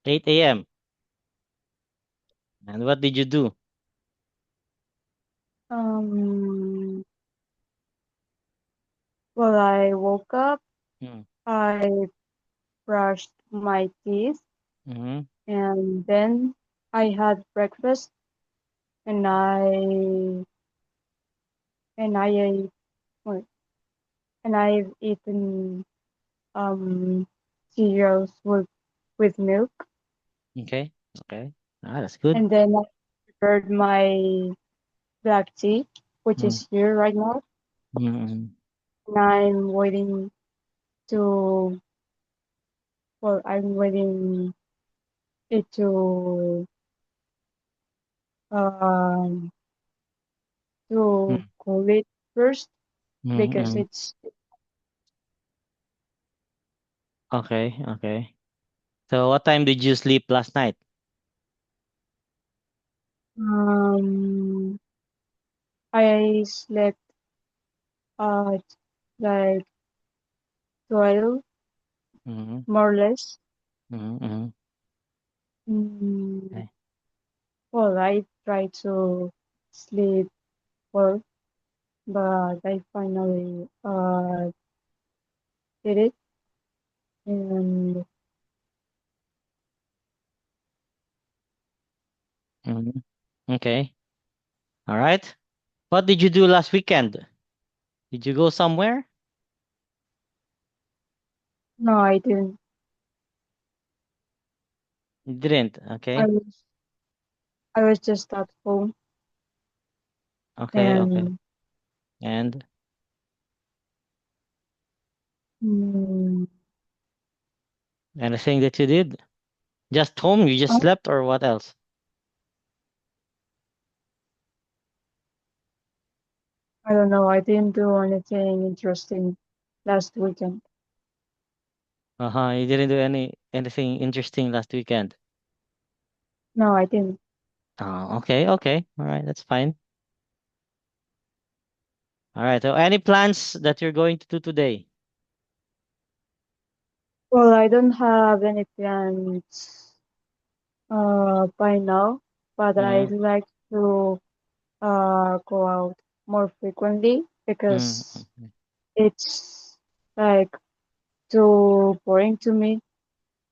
8 a.m. And what did you do? Um, well, I woke up, Mm. I brushed my teeth, Mm-hmm. and then I had breakfast, and I ate, what- and I've eaten cereals with milk, Okay. Okay. Ah, that's good. and then I prepared my black tea, which Mm. is here right now, Mm-hmm. and to, I'm waiting it um to cool it first because Mm-hmm. it's Okay. Okay. So what time did you sleep last night? um I slept at like 12 Mm-hmm. more or less. Mm-hmm. Mm, Okay. well, I tried to sleep well, but I finally did it, and Mm-hmm. Okay. All right. What did you do last weekend? Did you go somewhere? no, I didn't. You didn't. I Okay. was I was just at home, Okay. Okay. and And mm, anything that you did? Just home? You just I, slept or what else? I don't know. I didn't do anything interesting last weekend. Uh-huh. You didn't do anything interesting last weekend. No, I didn't. Oh, okay. Okay. All right. That's fine. All right. So any plans that you're going to do today? Well, I don't have any plans by now, but Mm-hmm. I'd like to go out more frequently because Mm-hmm. it's like too boring to me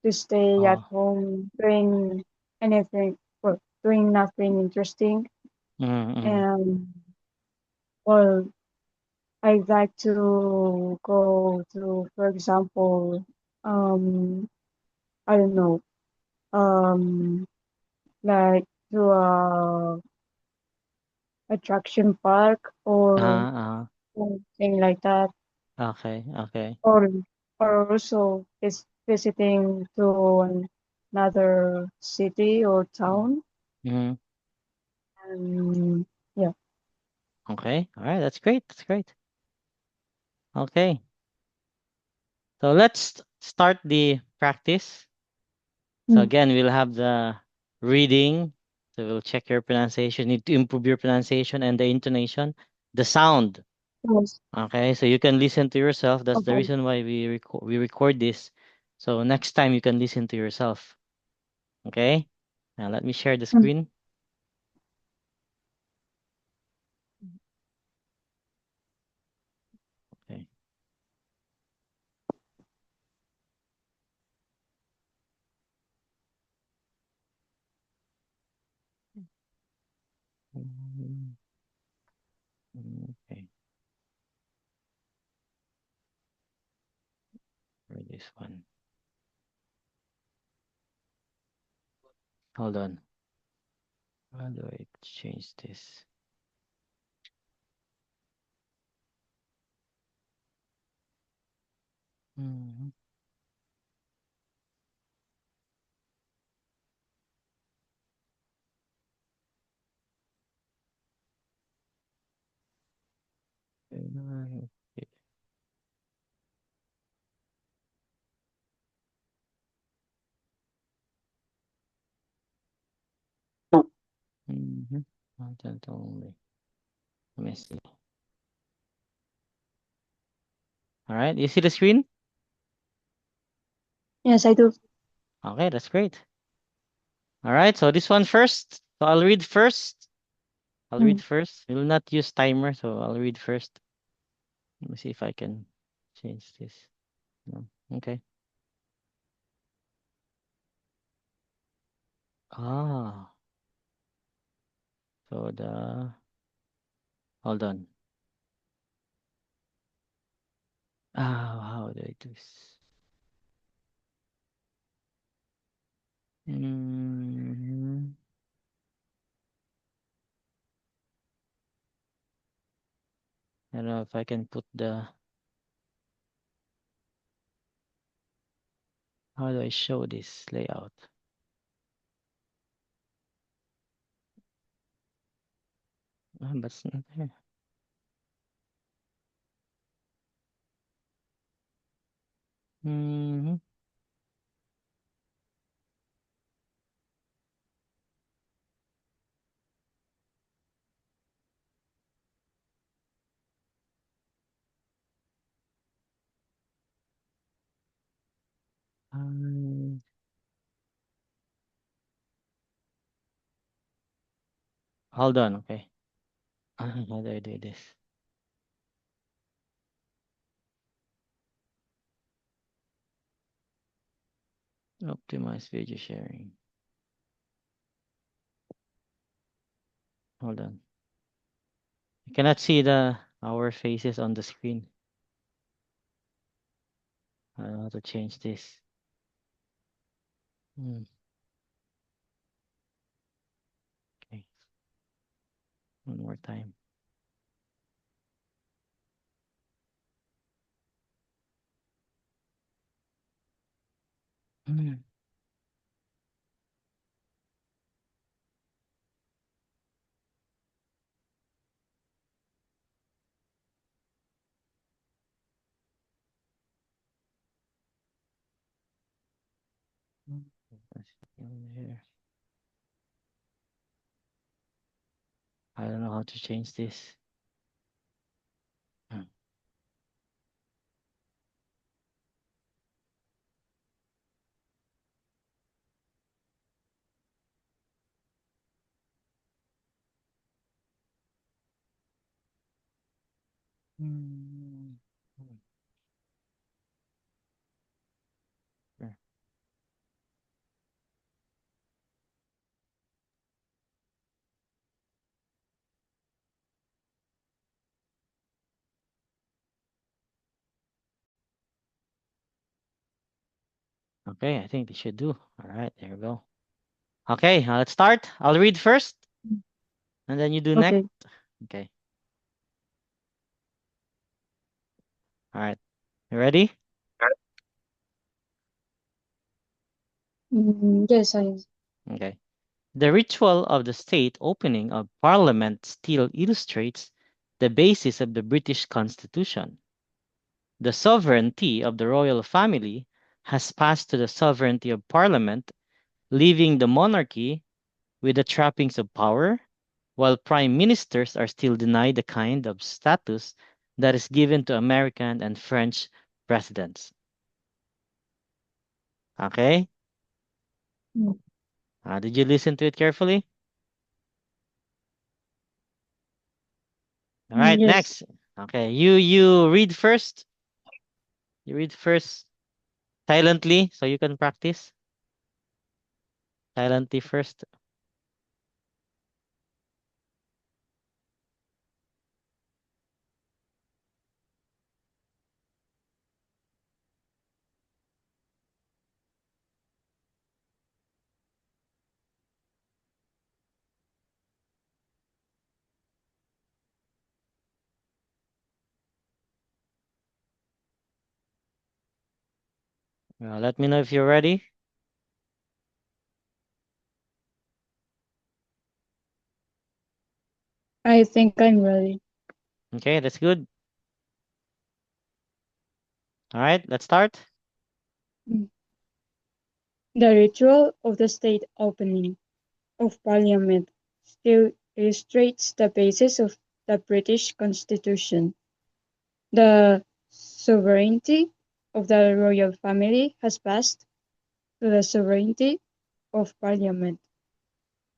to stay at Oh. home doing anything, well, doing nothing interesting. Mm-hmm. And well, I'd like to go to, for example, um, I don't know, um, like to a attraction park or Uh-huh. something like that, Okay. Okay. or also is visiting to another city or town. Mm-hmm. And yeah. Okay. All right. That's great. That's great. Okay. So let's start the practice. So Mm. again, we'll have the reading. So we'll check your pronunciation. Need to improve your pronunciation and the intonation, the sound. Yes. Okay, so you can listen to yourself. That's the Okay. reason why we record this. So next time you can listen to yourself. Okay. Now let me share the Mm. screen. Okay. Mm, Okay. For this one. Hold on. How do I change this? Mhm. Okay. Mm-hmm. Content only. Let me see. All right. You see the screen? Yes, I do. Okay, that's great. All right, so this one first. So I'll read first. I'll read Mm. first. We'll not use timer, so I'll read first. Let me see if I can change this. No. Okay. Ah, so the hold on. How do I do this? Mm, I don't know if I can put the. How do I show this layout? But it's not there. Mm-hmm. Um, hold on, okay. How do I do this? Optimize video sharing. Hold on. I cannot see the our faces on the screen. I don't know how to change this. Hmm, okay, one more time. Hmm, hmm, let's see over here. I don't know how to change this. Hmm, hmm, hmm, sure. Okay, I think they should do. All right, there we go. Okay, let's start. I'll read first, and then you do next. Okay. Okay. All right. You ready? Yes, I am. Okay. The ritual of the state opening of Parliament still illustrates the basis of the British Constitution. The sovereignty of the royal family has passed to the sovereignty of Parliament, leaving the monarchy with the trappings of power, while prime ministers are still denied the kind of status that is given to American and French presidents. Okay? Mm. Did you listen to it carefully? All right, Yes. next. Okay, you read first. You read first silently so you can practice. Silently first. Let me know if you're ready. I think I'm ready. Okay, that's good. All right, let's start. Mm. The ritual of the state opening of Parliament still illustrates the basis of the British Constitution. The sovereignty of the royal family has passed to the sovereignty of Parliament,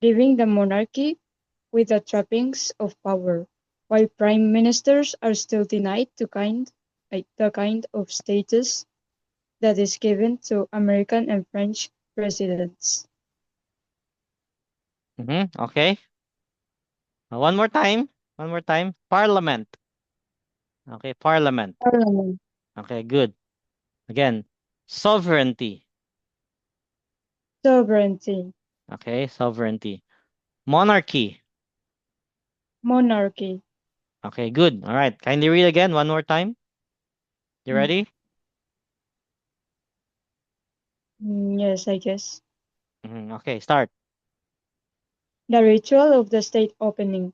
leaving the monarchy with the trappings of power, while prime ministers are still denied the kind of status that is given to American and French presidents. Okay. One more time. One more time. Parliament. Okay, parliament. Parliament, Okay, good. Again, sovereignty. sovereignty, Okay, sovereignty. Monarchy. monarchy. Okay, good. All right. Kindly read again one more time. You Mm, ready? yes, I guess. Okay, start. The ritual of the state opening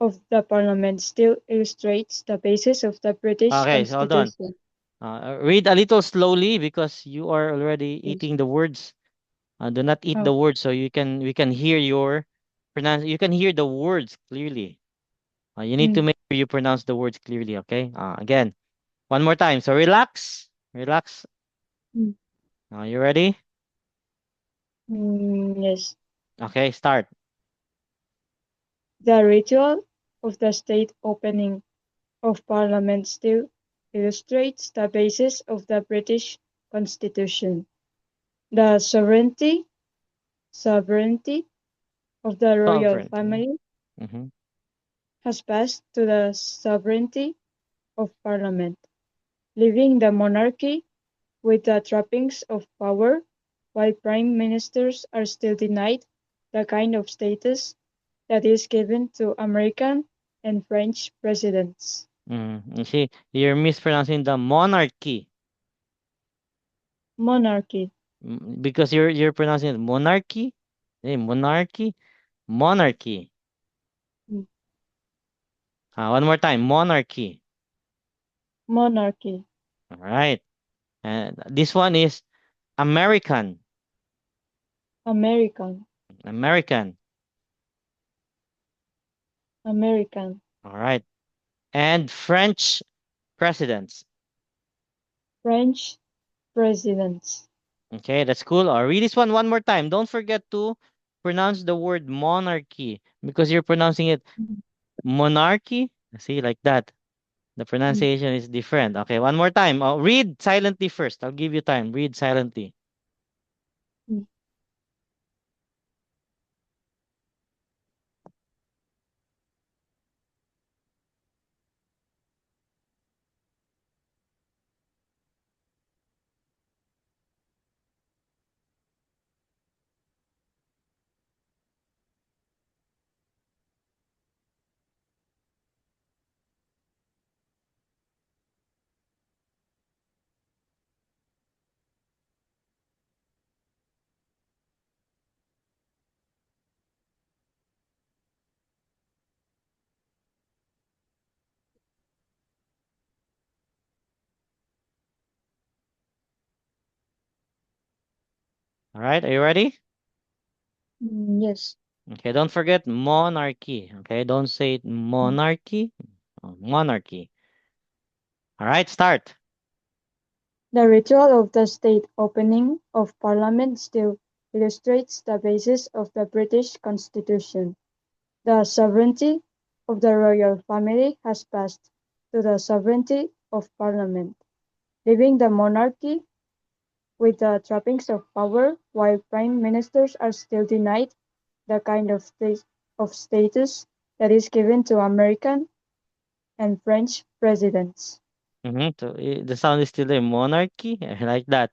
of the parliament still illustrates the basis of the British Okay, so hold on. Constitution. Read a little slowly because you are already Yes. eating the words. Do not eat the Oh, words so we can hear your pronounce. You can hear the words clearly. You need to mm, make sure you pronounce the words clearly. Okay. Again, one more time. So relax, relax. mm, You ready? yes. Okay, start. The ritual of the state opening of parliament still illustrates the basis of the British Constitution. The sovereignty of the royal Sovereignty. family Mm-hmm. has passed to the sovereignty of parliament, leaving the monarchy with the trappings of power, while prime ministers are still denied the kind of status that is given to American and French presidents. You see, you're mispronouncing the monarchy. Monarchy, Because you're pronouncing it monarchy. Monarchy, monarchy. mm, One more time, monarchy. monarchy, All right. And this one is American. American, American. American, All right. And French presidents. French presidents. Okay, that's cool. Read this one more time. Don't forget to pronounce the word monarchy because you're pronouncing it Mm, monarchy. See, like that. The mm, pronunciation is different. Okay, one more time. Read silently first. I'll give you time. Read silently. mm, All right, are you ready? yes. Okay, don't forget monarchy. Okay, don't say it Mm. monarchy. Monarchy. All right, start. The ritual of the state opening of Parliament still illustrates the basis of the British Constitution. The sovereignty of the royal family has passed to the sovereignty of Parliament, leaving the monarchy with the trappings of power, while prime ministers are still denied the kind of status that is given to American and French presidents. So the sound is still there. Monarchy. I like that.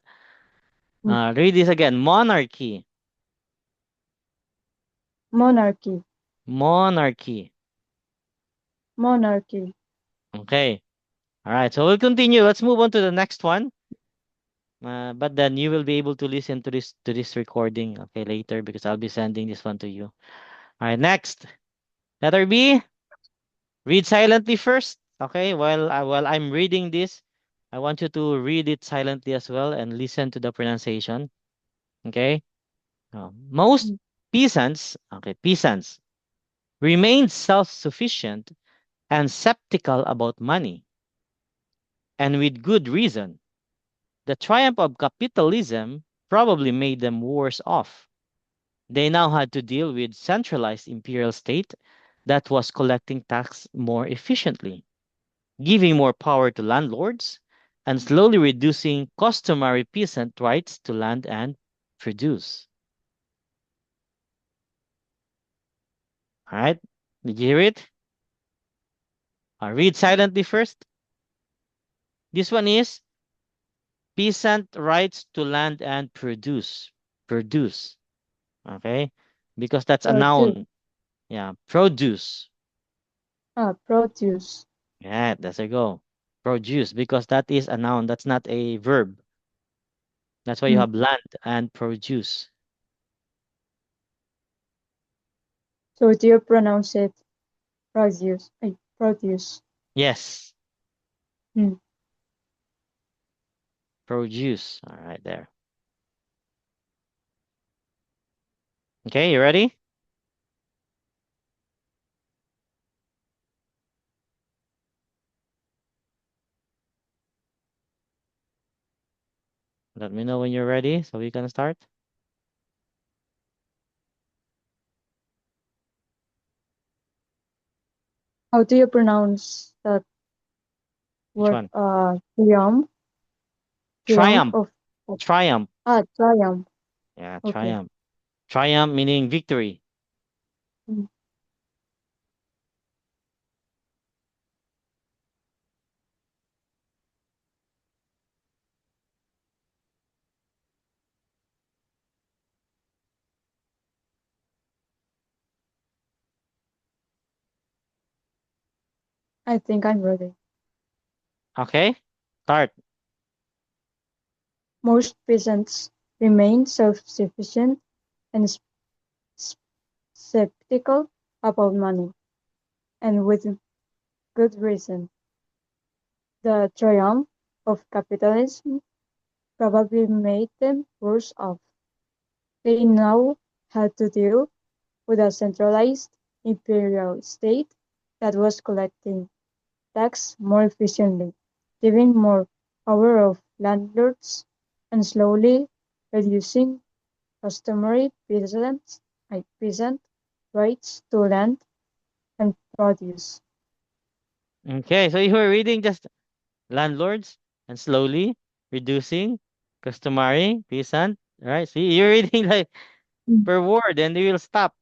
Mm. Read this again. Monarchy. Monarchy, Monarchy. monarchy. Okay. All right. So we'll continue. Let's move on to the next one. But then you will be able to listen to this recording, okay, later because I'll be sending this one to you. All right. Next, letter B. Read silently first. Okay. While I'm reading this, I want you to read it silently as well and listen to the pronunciation. Okay. Most Mm. peasants remained self-sufficient and skeptical about money, and with good reason. The triumph of capitalism probably made them worse off. They now had to deal with centralized imperial state that was collecting tax more efficiently, giving more power to landlords, and slowly reducing customary peasant rights to land and produce. All right? Did you hear it? Read silently first. This one is peasant rights to land and produce. Produce. Okay? Because that's a Produce. noun. Yeah. Produce. Produce. Yeah, that's a go. Produce. Because that is a noun. That's not a verb. That's why you Mm. have land and produce. So do you pronounce it produce? Produce. Yes. Mm. Produce. All right, there. Okay, you ready? Let me know when you're ready so we can start. How do you pronounce that Which word? one? Triumph. Triumph Triumph. of Triumph. triumph. Yeah, Okay. triumph. Triumph meaning victory. Mm. I think I'm ready. Okay? Start. Most peasants remain self-sufficient and skeptical about money, and with good reason. The triumph of capitalism probably made them worse off. They now had to deal with a centralized imperial state that was collecting tax more efficiently, giving more power of landlords, and slowly reducing customary peasant rights to land and produce. Okay, so you were reading just landlords and slowly reducing customary peasant. Right? See, you're reading like Mm. per word and you will stop.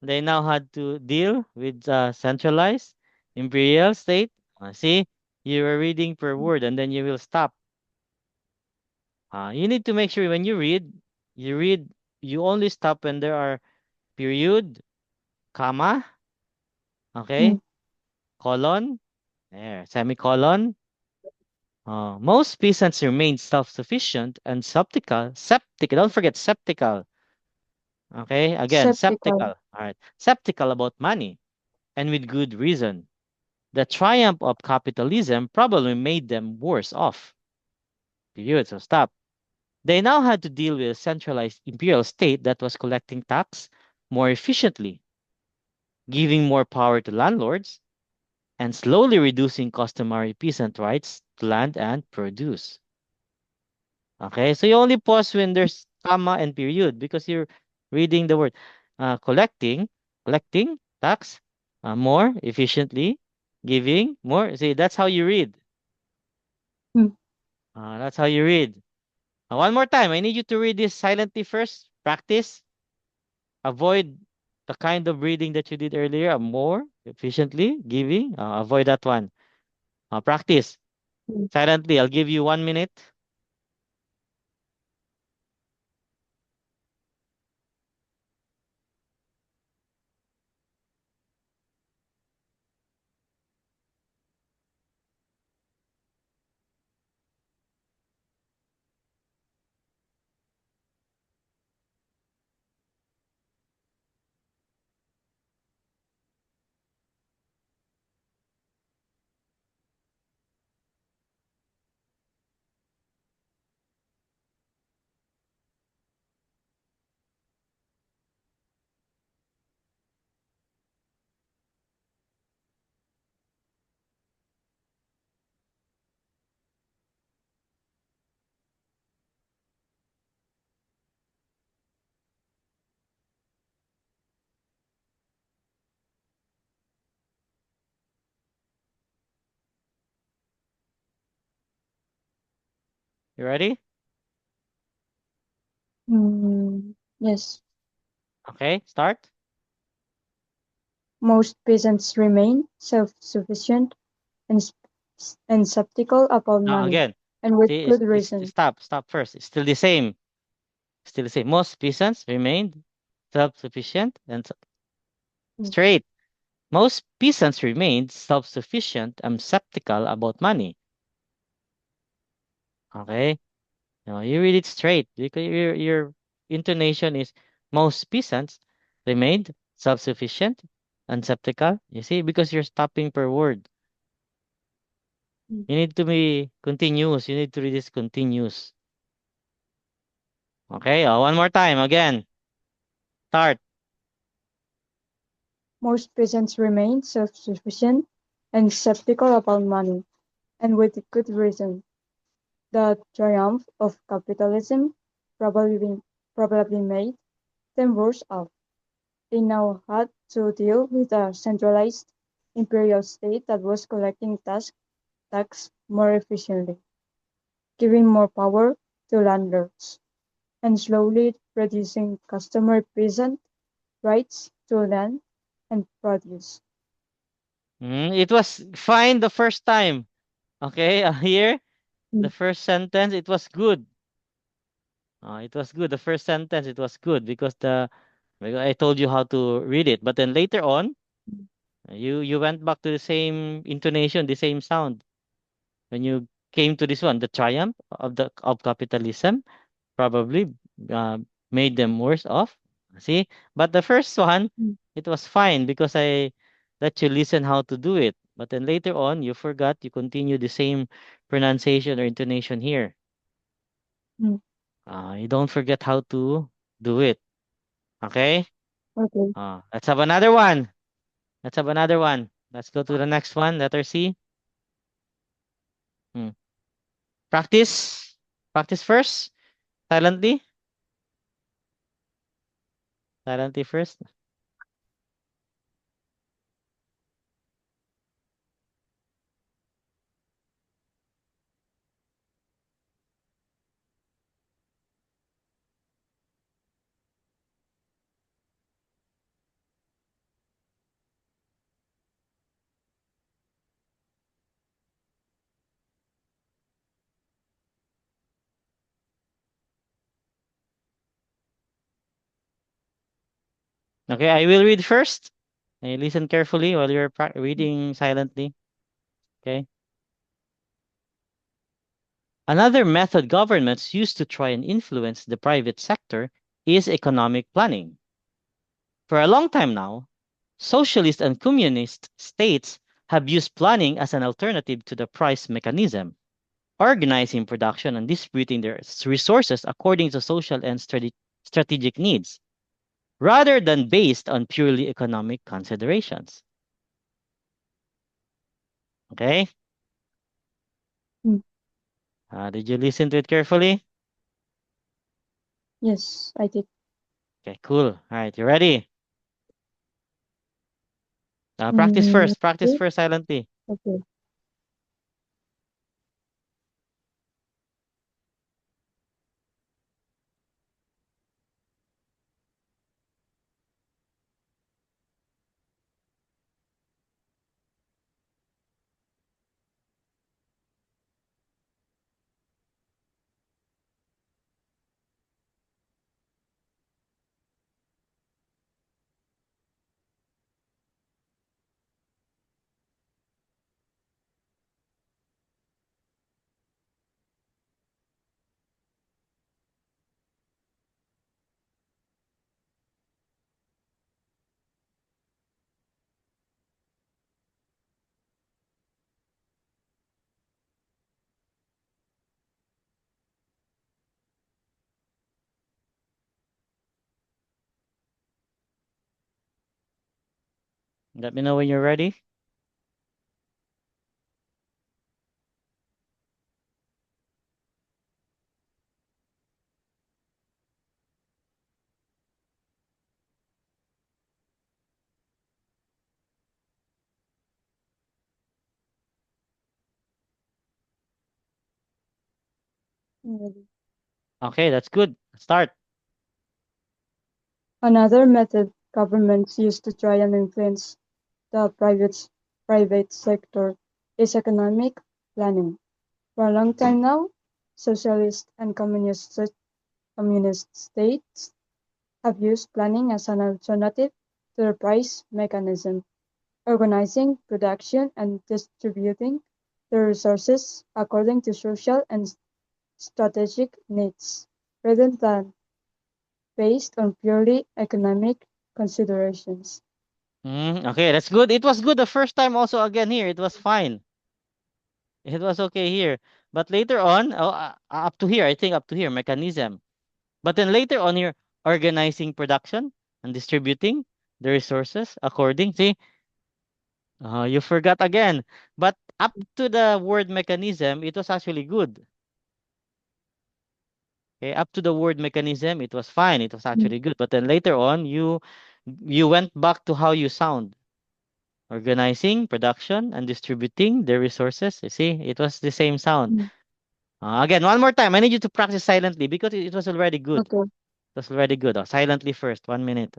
They now had to deal with centralized imperial state. See, you are reading per word and then you will stop. You need to make sure when you read, you only stop when there are period, comma, okay, Mm. colon, there, semicolon. Most peasants remain self-sufficient and septical. Don't forget septical. Okay, again, Skeptical. septical. All right, septical about money, and with good reason. The triumph of capitalism probably made them worse off. Period. So stop. They now had to deal with a centralized imperial state that was collecting tax more efficiently, giving more power to landlords, and slowly reducing customary peasant rights to land and produce. Okay, so you only pause when there's comma and period because you're reading the word collecting, collecting tax more efficiently, giving more. See, that's how you read. Mm. That's how you read. One more time, I need you to read this silently first. Practice. Avoid the kind of reading that you did earlier. More efficiently, giving. Avoid that one. Practice Mm. silently. I'll give you 1 minute. You ready? Yes. Okay, start. Most peasants remain self-sufficient and, and skeptical about Now money, again. and with See, good reason. stop first. It's still the same. Still the same. Most peasants remained self-sufficient and Mm, straight. Most peasants remained self-sufficient and skeptical about money. Okay? No, you read it straight because your intonation is most peasants remained self-sufficient and skeptical. You see, because you're stopping per word. mm. You need to be continuous. You need to read this continuous. Okay? One more time. Again. Start. Most peasants remain self-sufficient and skeptical about money, and with good reason. The triumph of capitalism probably, probably made them worse off. They now had to deal with a centralized imperial state that was collecting tax more efficiently, giving more power to landlords, and slowly reducing customer peasant rights to land and produce. It was fine the first time. Okay? Here, the Mm, first sentence, it was good. It was good. The first sentence, it was good because I told you how to read it. But then later on, mm, you went back to the same intonation, the same sound. When you came to this one, the triumph of capitalism probably uh, made them worse off. See, but the first one, mm, it was fine because I let you listen how to do it. But then later on, you forgot. You continue the same pronunciation or intonation here. mm. You don't forget how to do it. Okay. Okay. Let's have another one. Let's have another one. Let's go to the next one. Letter C. Hmm. Practice. Practice first. Silently. Silently first. Okay, I will read first. Listen carefully while you're reading silently. Okay. Another method governments use to try and influence the private sector is economic planning. For a long time now, socialist and communist states have used planning as an alternative to the price mechanism, organizing production and distributing their resources according to social and strategic needs, rather than based on purely economic considerations. Okay? Mm. Did you listen to it carefully? Yes, I did. Okay, cool. All right, you ready? Practice Mm, first. Practice okay. first silently. Okay. Let me know when you're ready. Mm. Okay, that's good. Start. Another method governments use to try and influence the private sector is economic planning. For a long time now, socialist and communist states have used planning as an alternative to the price mechanism, organizing production and distributing the resources according to social and strategic needs, rather than based on purely economic considerations. Okay, that's good. It was good the first time also again here. It was fine. It was okay here. But later on, up to here, I think up to here, mechanism. But then later on here, organizing production and distributing the resources according. See, you forgot again. But up to the word mechanism, it was actually good. Okay, up to the word mechanism, it was fine. It was Mm. actually good. But then later on, you went back to how you sound. Organizing, production, and distributing the resources. You see, it was the same sound. Mm. Again, one more time. I need you to practice silently because it was already good. Okay. It was already good. Oh, silently first. 1 minute.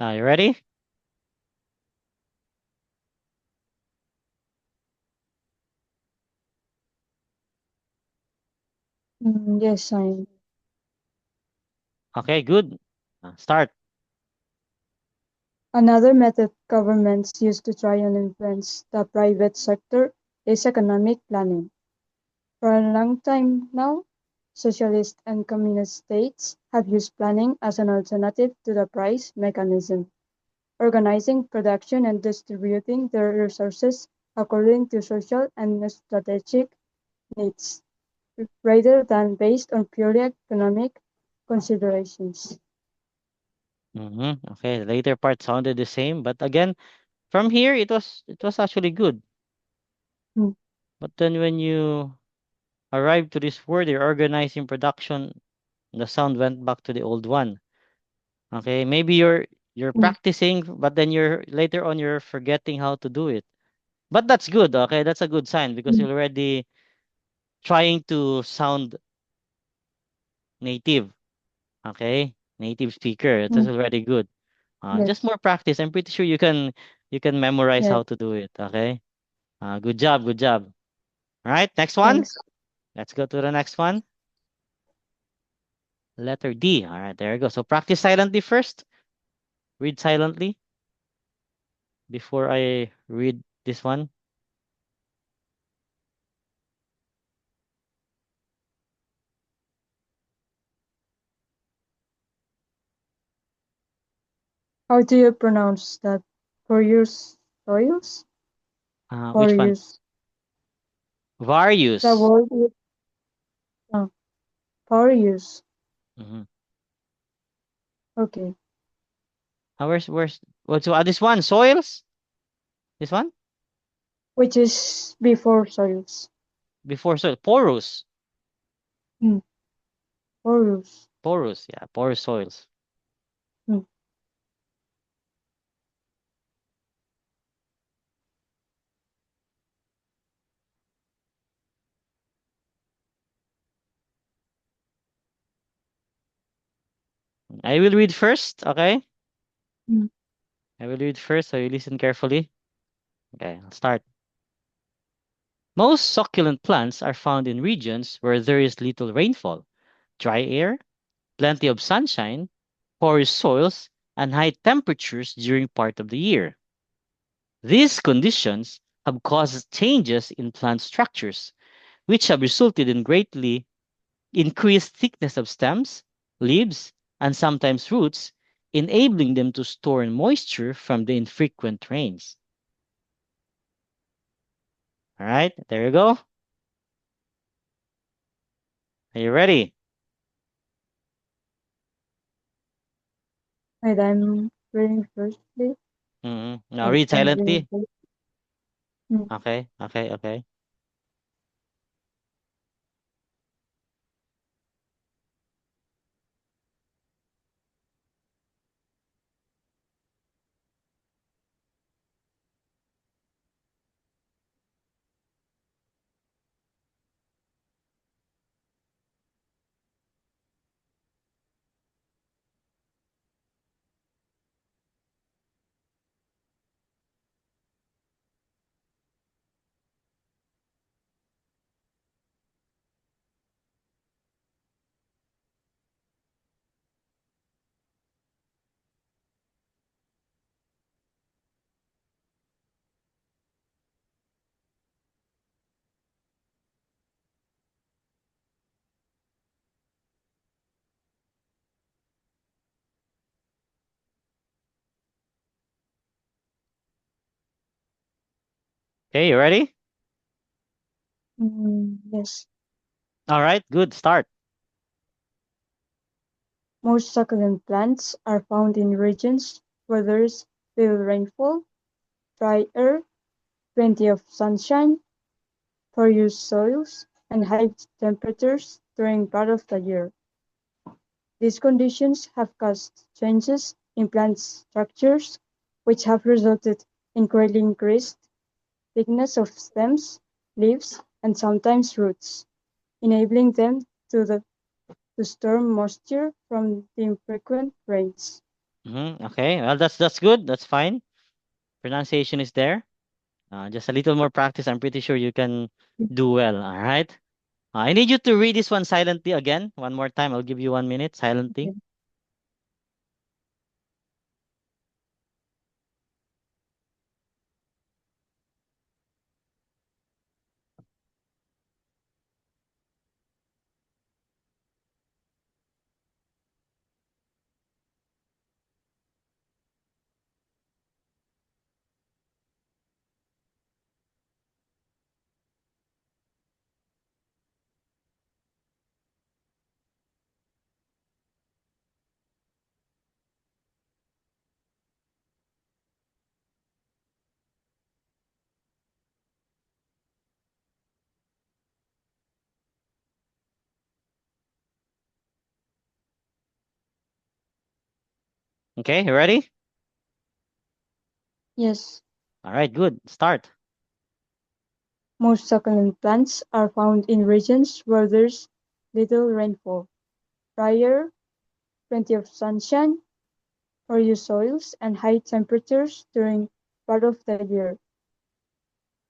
You ready? Yes, I. Okay, good. Start. Another method governments use to try and influence the private sector is economic planning. For a long time now, socialist and communist states have used planning as an alternative to the price mechanism, organizing production and distributing their resources according to social and strategic needs, rather than based on purely economic considerations. Okay, the later part sounded the same, but again, from here it was actually good. Mm. But then when you arrived to this word, you're organizing production, the sound went back to the old one. Okay, maybe you're Mm. practicing, but then you're later on you're forgetting how to do it. But that's good. Okay, that's a good sign because Mm. you're already trying to sound native. Okay, native speaker. That's Mm. already good. Just Yes, more practice. I'm pretty sure you can memorize yes, how to do it. Okay. Good job. Good job. All right. Next one. thanks. Let's go to the next one. Letter D. All right. There you go. So practice silently first. Read silently before I read this one. How do you pronounce that? Porous soils? Which one? Porous. The Various. word with uh, porous. Mm-hmm. Okay. Where's what's this one? Soils? This one? Which is before soils. Before soil. Porous. Mm. Porous. Porous. Yeah. Porous soils. Mm. I will read first. Okay. Mm. I will read first. So you listen carefully. Okay. I'll start. Most succulent plants are found in regions where there is little rainfall, dry air, plenty of sunshine, porous soils, and high temperatures during part of the year. These conditions have caused changes in plant structures, which have resulted in greatly increased thickness of stems, leaves, and sometimes roots, enabling them to store moisture from the infrequent rains. All right, there you go. Are you ready? Wait, I'm reading firstly. Now Wait, read I'm reading silently. first. Hmm. Okay, okay, okay. Okay, you ready? Yes. All right, good. Start. Most succulent plants are found in regions where there is little rainfall, dry air, plenty of sunshine, porous soils, and high temperatures during part of the year. These conditions have caused changes in plant structures, which have resulted in greatly increased thickness of stems, leaves, and sometimes roots, enabling them to store moisture from the infrequent rains. Okay, well, that's good. That's fine. Pronunciation is there. Just a little more practice. I'm pretty sure you can do well. All right. I need you to read this one silently again. One more time. I'll give you 1 minute silently. Okay. Okay, you ready? Yes, All right, good. Start. most succulent plants are found in regions where there's little rainfall, dry air, plenty of sunshine, porous soils, and high temperatures during part of the year.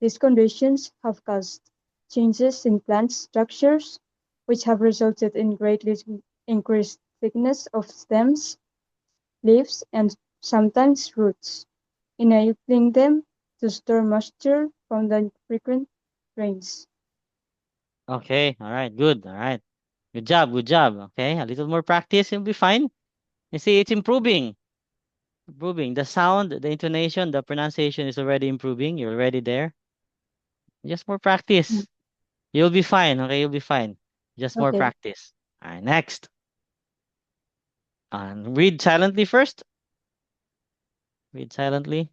These conditions have caused changes in plant structures, which have resulted in greatly increased thickness of stems, leaves, and sometimes roots, enabling them to store moisture from the frequent rains. Okay, all right, good. All right. Good job, good job. Okay, a little more practice, you'll be fine. You see, it's improving. Improving. The sound, the intonation, the pronunciation is already improving. You're already there. Just more Mm. practice. You'll be fine. Okay, you'll be fine. Just more Okay. practice. All right, next. Read silently first. Read silently.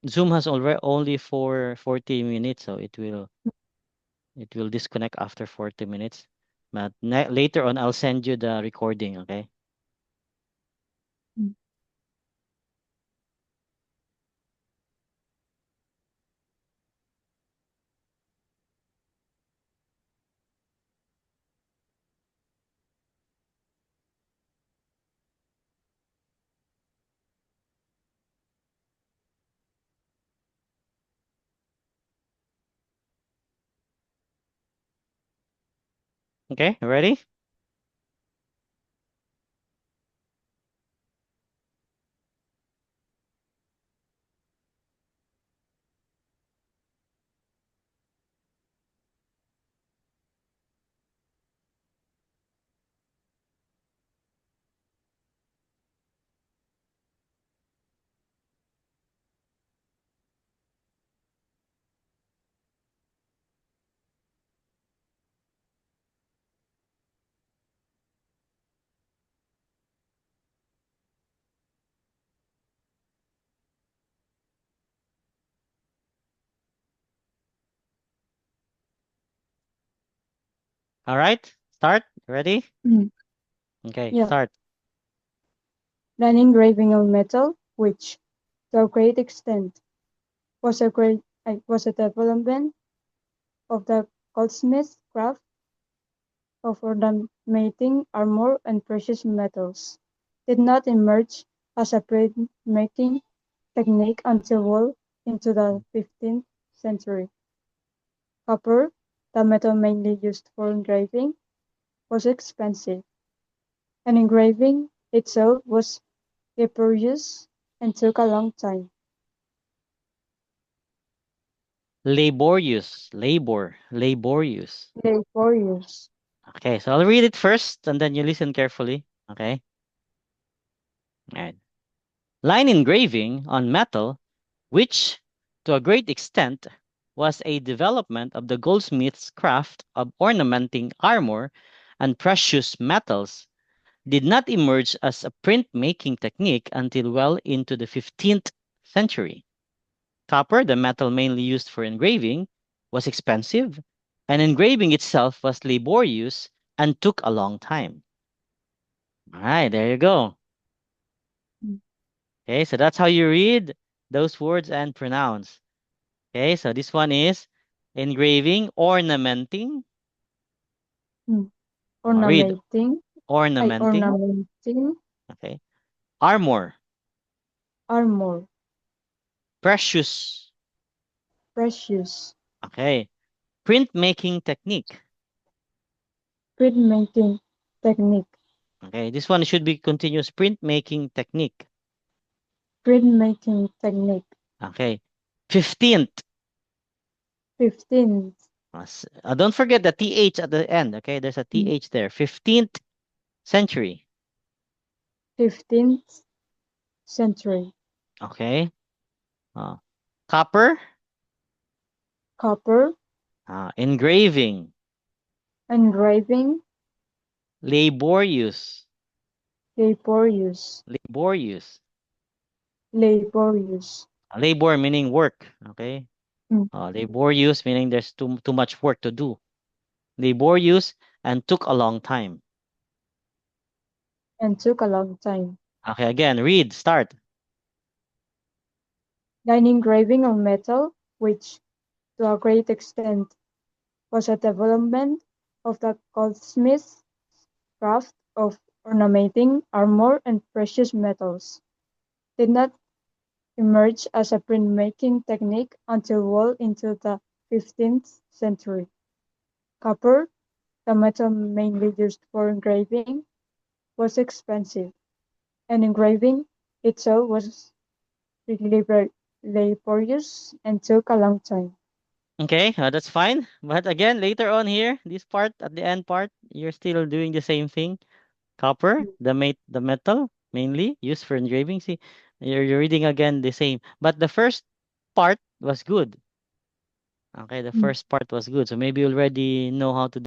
Zoom has already only for 40 minutes, so it will disconnect after 40 minutes. But later on, I'll send you the recording. Okay. Mm. Okay. Ready? All right, start. Ready? Mm. Okay, Yeah. start. Then engraving on metal, which to a great extent was a development of the goldsmith's craft of ornamenting armor and precious metals, did not emerge as a printmaking technique until well into the 15th century. Copper, the metal mainly used for engraving, was expensive, and engraving itself was laborious and took a long time. Laborious, laborious. Laborious. Okay, so I'll read it first and then you listen carefully. Okay. All right. Line engraving on metal, which to a great extent was a development of the goldsmith's craft of ornamenting armor and precious metals, did not emerge as a printmaking technique until well into the 15th century. Copper, the metal mainly used for engraving, was expensive, and engraving itself was laborious and took a long time. All right, there you go. Mm, Okay, so that's how you read those words and pronounce. Okay, so this one is engraving, ornamenting. mm. Read Ornamenting, ornamenting. ornamenting Okay, armor, armor, precious. precious, Okay, printmaking technique. printmaking technique, Okay, this one should be continuous printmaking technique. printmaking technique, Okay, 15th. 15th, Don't forget the th at the end. Okay, there's a mm, th there. 15th century. 15th century, Okay, uh, copper, copper, engraving, engraving, laborious, laborious, laborious. laborious, Labor meaning work. Okay, mm, laborious meaning there's too much work to do. Laborious and took a long time. and took a long time. Okay, again, read, start. Line engraving on metal, which to a great extent was a development of the goldsmith's craft of ornamenting armor and precious metals, did not emerge as a printmaking technique until well into the 15th century. Copper, the metal mainly used for engraving, was expensive, and engraving itself was laborious and took a long time. Okay, that's fine. But again, later on here, this part at the end part, you're still doing the same thing. Copper, the metal mainly used for engraving. See, you're reading again the same. But the first part was good. Okay, the Mm. first part was good. So maybe you already know how to